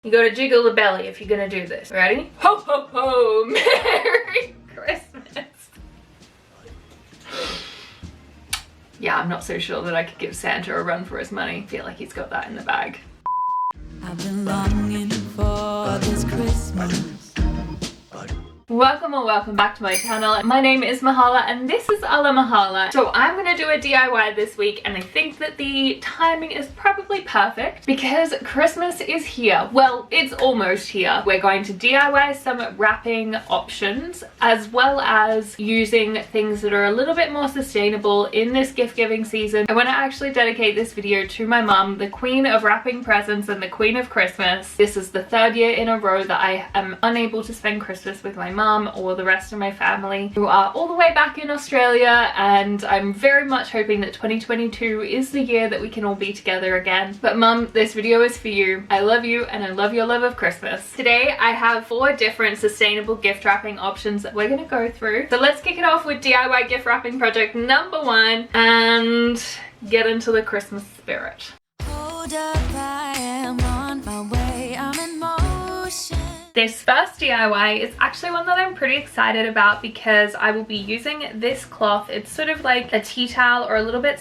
You gotta jiggle the belly if you're gonna do this. Ready? Ho ho ho! Merry Christmas! Yeah, I'm not so sure that I could give Santa a run for his money. I feel like he's got that in the bag. I've been longing for this Christmas. Welcome or welcome back to my channel. My name is Mahala and this is Ala Mahala. So I'm gonna do a DIY this week and I think that the timing is probably perfect because Christmas is here. Well, it's almost here. We're going to DIY some wrapping options as well as using things that are a little bit more sustainable in this gift giving season. I want to actually dedicate this video to my mum, the queen of wrapping presents and the queen of Christmas. This is the third year in a row that I am unable to spend Christmas with my mum or the rest of my family who are all the way back in Australia, and I'm very much hoping that 2022 is the year that we can all be together again. But mum, this video is for you. I love you and I love your love of Christmas. Today I have 4 different sustainable gift wrapping options that we're going to go through. So let's kick it off with DIY gift wrapping project number 1 and get into the Christmas spirit. Hold up, I am on my way, I'm in motion. This first DIY is actually one that I'm pretty excited about because I will be using this cloth. It's sort of like a tea towel or a little bit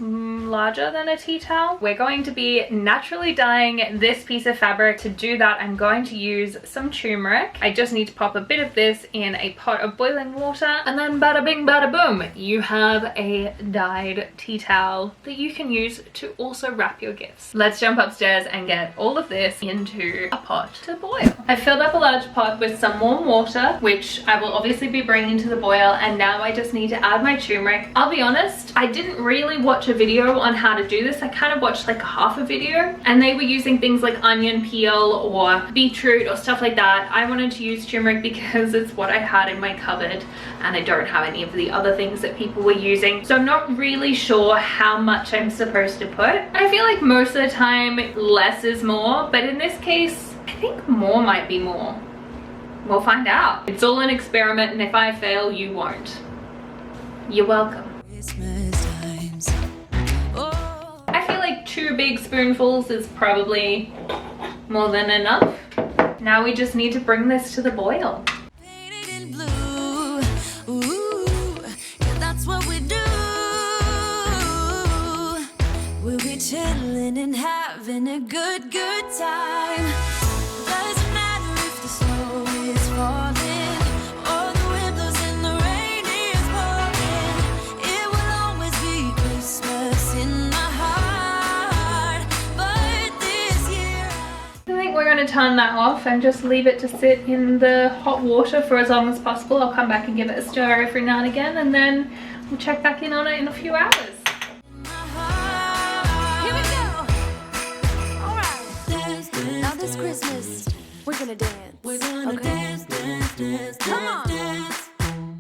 larger than a tea towel. We're going to be naturally dyeing this piece of fabric. To do that, I'm going to use some turmeric. I just need to pop a bit of this in a pot of boiling water and then bada bing bada boom, you have a dyed tea towel that you can use to also wrap your gifts. Let's jump upstairs and get all of this into a pot to boil. I filled up a large pot with some warm water, which I will obviously be bringing to the boil, and now I just need to add my turmeric. I'll be honest, I didn't really watch a video on how to do this. I kind of watched like half a video and they were using things like onion peel or beetroot or stuff like that. I wanted to use turmeric because it's what I had in my cupboard and I don't have any of the other things that people were using, so I'm not really sure how much I'm supposed to put. I feel like most of the time less is more, but in this case I think more might be more. We'll find out. It's all an experiment, and if I fail, you won't. You're welcome. Christmas times. Oh. I feel like 2 big spoonfuls is probably more than enough. Now we just need to bring this to the boil. Painted in blue. Ooh, yeah, that's what we do. We'll be chilling and having a good time. Doesn't matter if the snow is falling or the wind blows and the rain is pouring. It will always be Christmas in my heart. But this year I think we're going to turn that off and just leave it to sit in the hot water for as long as possible. I'll come back and give it a stir every now and again, and then we'll check back in on it in a few hours. Here we go. All right. Now this Christmas, we're gonna dance. We're gonna dance, dance, dance. Come on. Dance.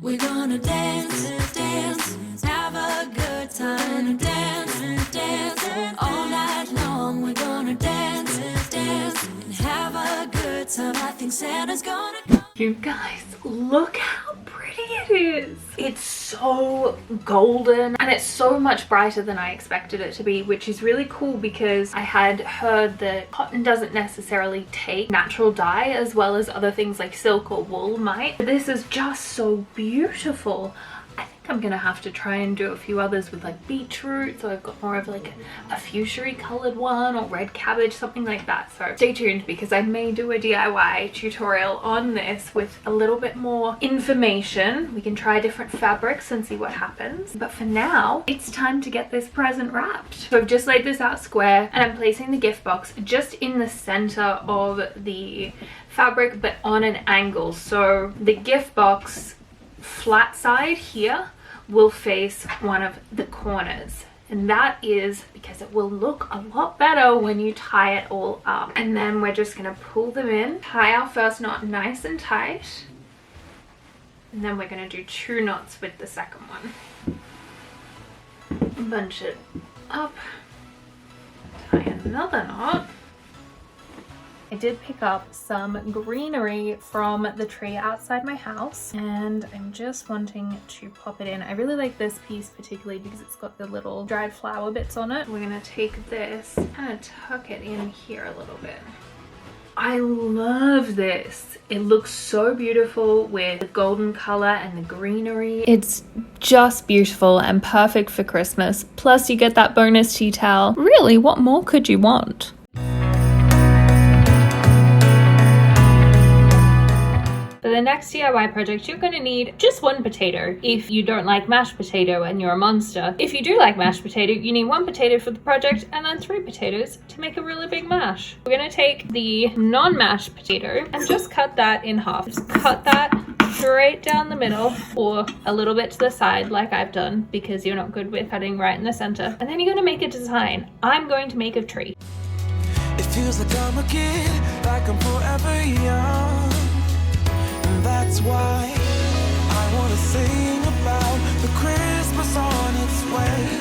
We're gonna dance, dance. Have a good time. Dance, dance. All night long, we're gonna dance, dance. And have a good time. I think Santa's gonna come. You guys, look how pretty it is. It's so golden and it's so much brighter than I expected it to be, which is really cool because I had heard that cotton doesn't necessarily take natural dye as well as other things like silk or wool might. This is just so beautiful. I think I'm gonna have to try and do a few others with like beetroot, so I've got more of like a fuchsia colored one, or red cabbage, something like that. So stay tuned because I may do a DIY tutorial on this with a little bit more information. We can try different fabrics and see what happens, but for now it's time to get this present wrapped. So I've just laid this out square and I'm placing the gift box just in the center of the fabric but on an angle, so the gift box flat side here will face one of the corners, and that is because it will look a lot better when you tie it all up. And then we're just going to pull them in, tie our first knot nice and tight, and then we're going to do 2 knots with the second one. Bunch it up, tie another knot. I did pick up some greenery from the tree outside my house and I'm just wanting to pop it in. I really like this piece particularly because it's got the little dried flower bits on it. We're going to take this and tuck it in here a little bit. I love this. It looks so beautiful with the golden color and the greenery. It's just beautiful and perfect for Christmas. Plus you get that bonus tea towel. Really, what more could you want? For the next DIY project, you're going to need just one potato if you don't like mashed potato and you're a monster. If you do like mashed potato, you need one potato for the project and then 3 potatoes to make a really big mash. We're going to take the non-mashed potato and just cut that in half. Just cut that straight down the middle or a little bit to the side like I've done because you're not good with cutting right in the center. And then you're going to make a design. I'm going to make a tree. It feels like I'm a kid, like I'm forever young. That's why I want to sing about the Christmas on its way.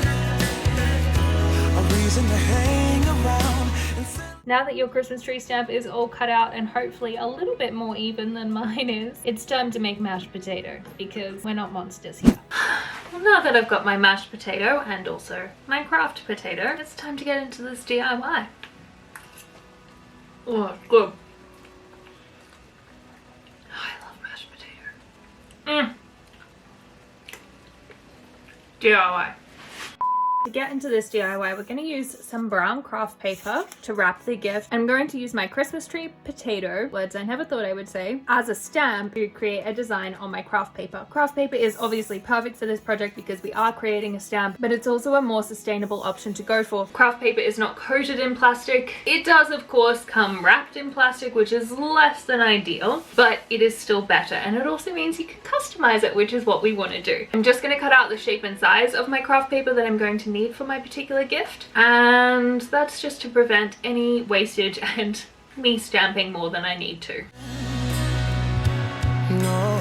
A reason to hang around. Now that your Christmas tree stamp is all cut out and hopefully a little bit more even than mine is, it's time to make mashed potato because we're not monsters here. Well, now that I've got my mashed potato and also my craft potato, it's time to get into this DIY. Oh, good. DIY. To get into this DIY, we're going to use some brown craft paper to wrap the gift. I'm going to use my Christmas tree potato, words I never thought I would say, as a stamp to create a design on my craft paper. Craft paper is obviously perfect for this project because we are creating a stamp, but it's also a more sustainable option to go for. Craft paper is not coated in plastic. It does, of course, come wrapped in plastic, which is less than ideal, but it is still better. And it also means you can customize it, which is what we want to do. I'm just going to cut out the shape and size of my craft paper that I'm going to need for my particular gift, and that's just to prevent any wastage and me stamping more than I need to. No,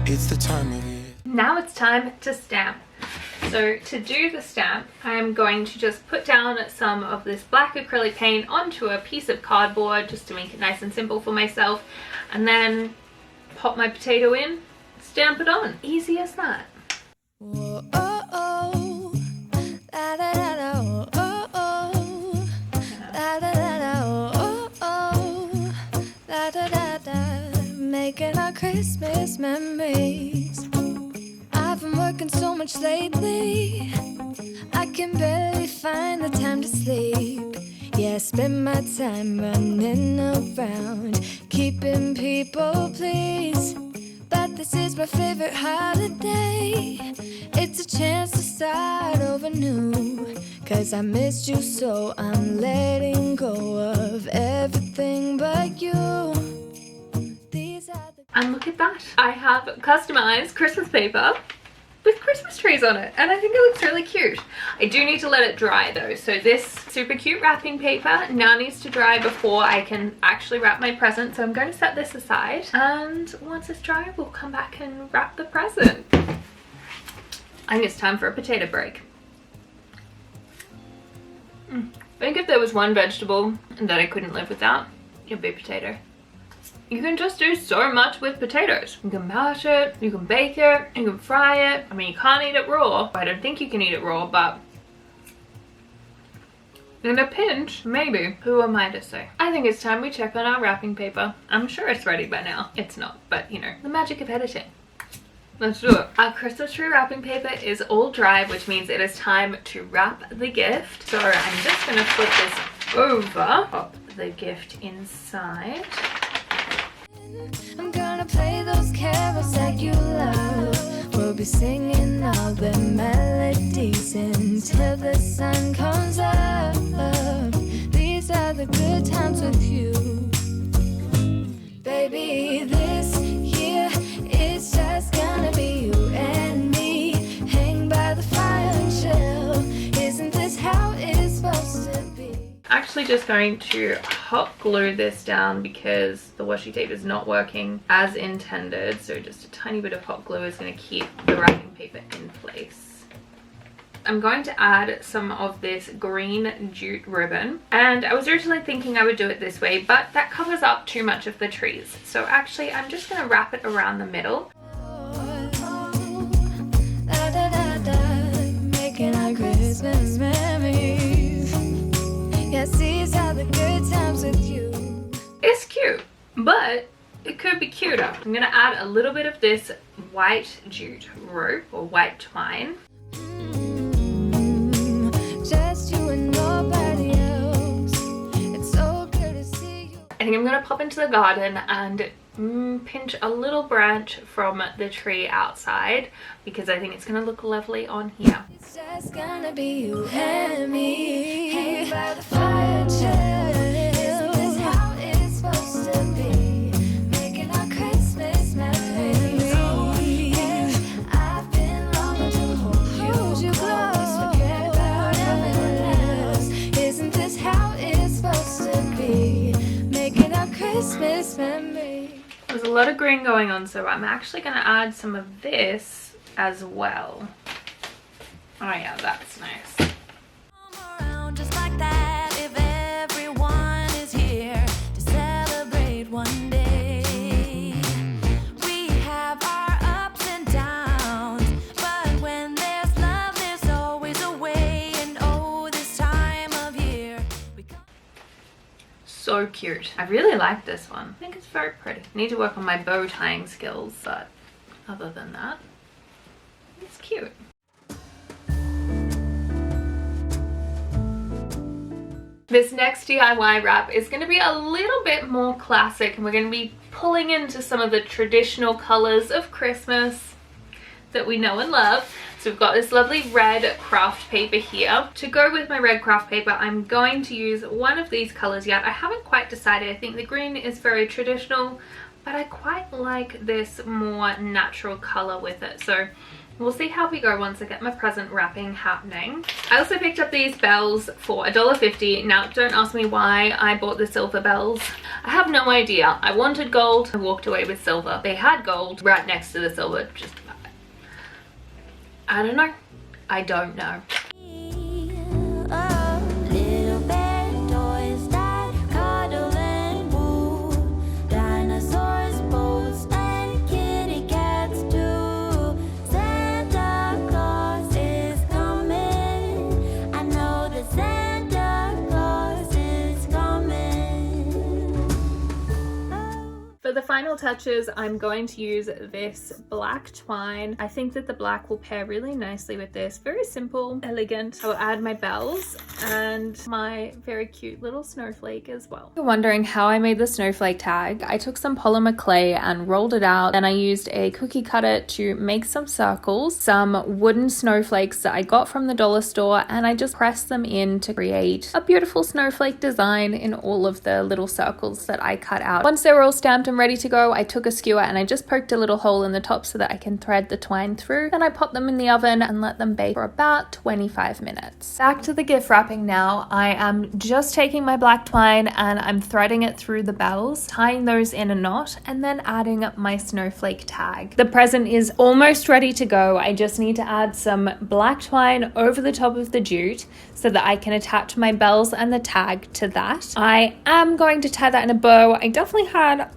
it's the time of year. Now it's time to stamp. So to do the stamp, I'm going to just put down some of this black acrylic paint onto a piece of cardboard just to make it nice and simple for myself, and then pop my potato in, stamp it on. Easy as that. Whoa, oh, oh. Da, da, da, da, oh, oh, oh. Da, da, da, da, oh, oh, oh. Da, da, da, da. Making our Christmas memories. I've been working so much lately, I can barely find the time to sleep. Yeah, I spend my time running around, keeping people pleased. But this is my favorite holiday. It's a chance to start over new. 'Cause I missed you, so I'm letting go of everything but you. These are the... And look at that. I have customized Christmas paper with Christmas trees on it, and I think it looks really cute. I do need to let it dry though, so this super cute wrapping paper now needs to dry before I can actually wrap my present, so I'm going to set this aside, and once it's dry we'll come back and wrap the present. I think it's time for a potato break. I think if there was one vegetable that I couldn't live without, it'd be potato. You can just do so much with potatoes. You can mash it, you can bake it, you can fry it. I mean, you can't eat it raw. I don't think you can eat it raw, but in a pinch, maybe. Who am I to say? I think it's time we check on our wrapping paper. I'm sure it's ready by now. It's not, but you know, the magic of editing. Let's do it. Our Christmas tree wrapping paper is all dry, which means it is time to wrap the gift. So I'm just gonna flip this over, pop the gift inside. I'm gonna play those carols that you love. We'll be singing all the melodies until the sun comes up. These are the good times with you. Baby, this year it's just gonna be you and me. Hang by the fire and chill. Isn't this how it's supposed to be? Actually just going to hot glue this down because the washi tape is not working as intended, so just a tiny bit of hot glue is going to keep the wrapping paper in place. I'm going to add some of this green jute ribbon, and I was originally thinking I would do it this way, but that covers up too much of the trees, so actually I'm just going to wrap it around the middle. Making our Christmas memories. Yes, cute, but it could be cuter. I'm gonna add a little bit of this white jute rope or white twine. Just you and nobody else. It's so good to see you. I think I'm gonna pop into the garden and pinch a little branch from the tree outside because I think it's gonna look lovely on here. It's just gonna be you and me. Hanging by the fire chill. Isn't this how it's supposed to be? Making our Christmas memories. Yeah, I've been longing to hold you close. Forget about everyone else. Isn't this how it's supposed to be? Making our Christmas memories. There's a lot of green going on, so I'm actually gonna add some of this as well. Oh yeah, that's nice. Around just like that, if everyone is here to celebrate one day. We have our ups and downs, but when there's love, there's always a way. And oh, this time of year we come. So cute. I really like this one. I think it's very pretty. Need to work on my bow tying skills, but other than that, it's cute. This next DIY wrap is going to be a little bit more classic, and we're going to be pulling into some of the traditional colors of Christmas that we know and love. So we've got this lovely red craft paper here. To go with my red craft paper, I'm going to use one of these colors yet. I haven't quite decided. I think the green is very traditional, but I quite like this more natural color with it. So we'll see how we go once I get my present wrapping happening. I also picked up these bells for $1.50. Now, don't ask me why I bought the silver bells. I have no idea. I wanted gold. I walked away with silver. They had gold right next to the silver. Just, I don't know. I don't know. Little bear toys that cuddle and woo. Dinosaurs, boats, and kitty cats too. Santa Claus is coming. I know that Santa Claus is coming. For the final touches, I'm going to use this black twine. I think that the black will pair really nicely with this. Very simple, elegant. I will add my bells and my very cute little snowflake as well. If you're wondering how I made the snowflake tag, I took some polymer clay and rolled it out, and I used a cookie cutter to make some circles, some wooden snowflakes that I got from the dollar store, and I just pressed them in to create a beautiful snowflake design in all of the little circles that I cut out. Once they were all stamped and ready to go, I took a skewer and I just poked a little hole in the top so that I can thread the twine through. Then I popped them in the oven and let them bake for about 25 minutes. Back to the gift wrapping now. I am just taking my black twine and I'm threading it through the bells, tying those in a knot, and then adding my snowflake tag. The present is almost ready to go. I just need to add some black twine over the top of the jute so that I can attach my bells and the tag to that. I am going to tie that in a bow. I definitely had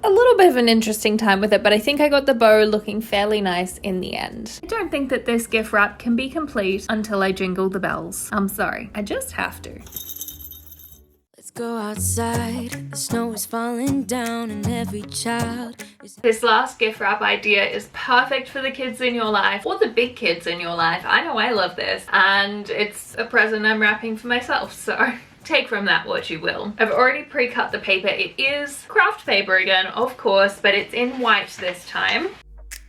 a little bit of an interesting time with it, but I think I got the bow looking fairly nice in the end. I don't think that this gift wrap can be complete until I jingle the bells. I'm sorry, I just have to. Let's go outside. The snow is falling down and every child is... This last gift wrap idea is perfect for the kids in your life, or the big kids in your life. I know I love this, and it's a present I'm wrapping for myself, so take from that what you will. I've already pre-cut the paper. It is craft paper again, of course, but it's in white this time.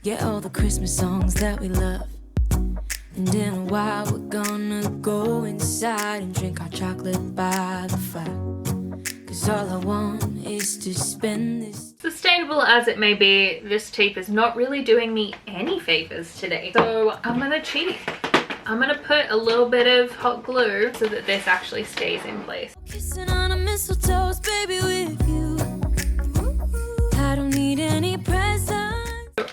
Get all the Christmas songs that we love. And in a while we're gonna go inside and drink our chocolate by the fire. Cause all I want is to spend this... Sustainable as it may be, this tape is not really doing me any favors today. So I'm gonna cheat. I'm gonna put a little bit of hot glue so that this actually stays in place. Kissing on a mistletoe, baby, with you. I don't need any presents.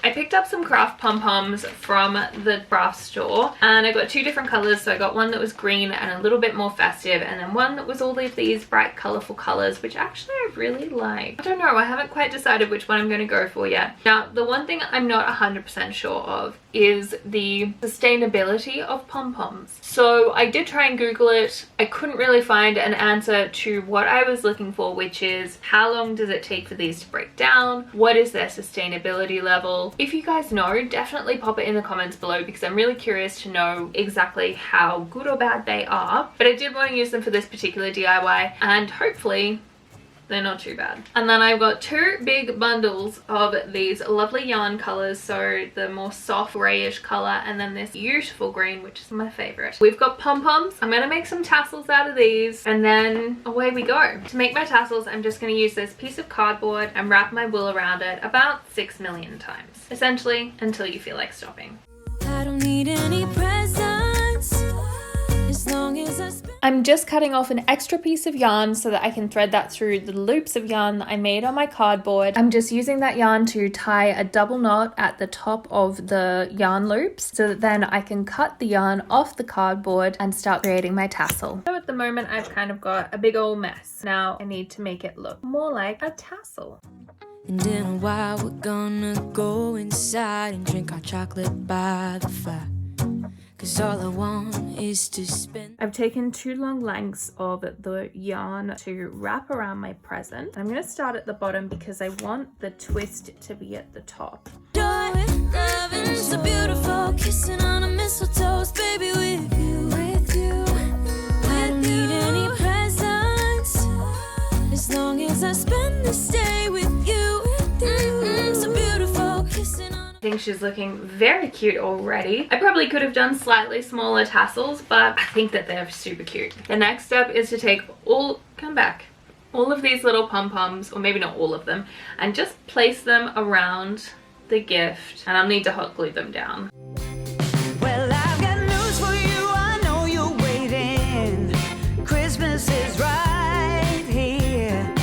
I picked up some craft pom-poms from the craft store, and I got two different colors. So I got one that was green and a little bit more festive, and then one that was all of these bright colorful colors, which actually I really like. I don't know, I haven't quite decided which one I'm going to go for yet. Now, the one thing I'm not 100% sure of is the sustainability of pom-poms. So I did try and Google it. I couldn't really find an answer to what I was looking for, which is how long does it take for these to break down? What is their sustainability level? If you guys know, definitely pop it in the comments below because I'm really curious to know exactly how good or bad they are. But I did want to use them for this particular DIY, and hopefully they're not too bad. And then I've got 2 big bundles of these lovely yarn colors, so the more soft grayish color and then this beautiful green, which is my favorite. We've got pom-poms. I'm gonna make some tassels out of these and then away we go. To make my tassels, I'm just gonna use this piece of cardboard and wrap my wool around it about 6 million times, essentially until you feel like stopping. I don't need any presents as long as I spend. I'm just cutting off an extra piece of yarn so that I can thread that through the loops of yarn that I made on my cardboard. I'm just using that yarn to tie a double knot at the top of the yarn loops so that then I can cut the yarn off the cardboard and start creating my tassel. So at the moment I've kind of got a big old mess. Now I need to make it look more like a tassel. And in a while we're gonna go inside and drink our chocolate by the fire. Cause all I want is to spend. I've taken 2 long lengths of the yarn to wrap around my present. I'm going to start at the bottom because I want the twist to be at the top. Joy, loving, so beautiful, kissing on a mistletoe, baby, with you. I don't need any presents as long as I spend this day with you. So beautiful, kissing on. I think she's looking very cute already. I probably could have done slightly smaller tassels, but I think that they're super cute. The next step is to take all of these little pom-poms, or maybe not all of them, and just place them around the gift, and I'll need to hot glue them down. Well, I've got news for you. I know you're waiting. Christmas is right here.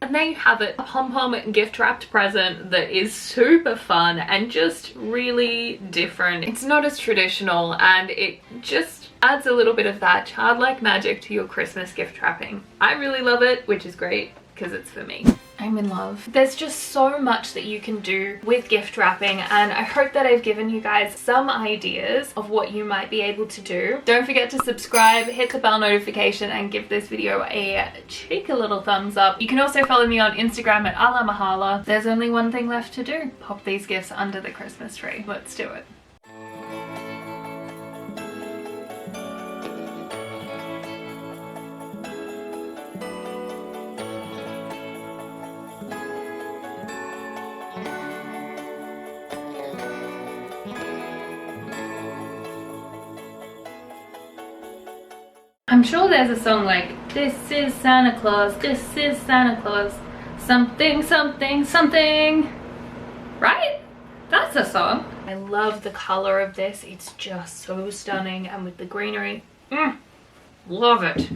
And there you have it, a pom-pom gift wrapped present that is super fun and just really different. It's not as traditional and it just adds a little bit of that childlike magic to your Christmas gift wrapping. I really love it, which is great because it's for me. I'm in love. There's just so much that you can do with gift wrapping, and I hope that I've given you guys some ideas of what you might be able to do. Don't forget to subscribe, hit the bell notification, and give this video a cheeky little thumbs up. You can also follow me on Instagram at @mahala. There's only one thing left to do. Pop these gifts under the Christmas tree. Let's do it. I'm sure there's a song like, this is Santa Claus, this is Santa Claus, something, something, something, right? That's a song. I love the color of this. It's just so stunning, and with the greenery, love it.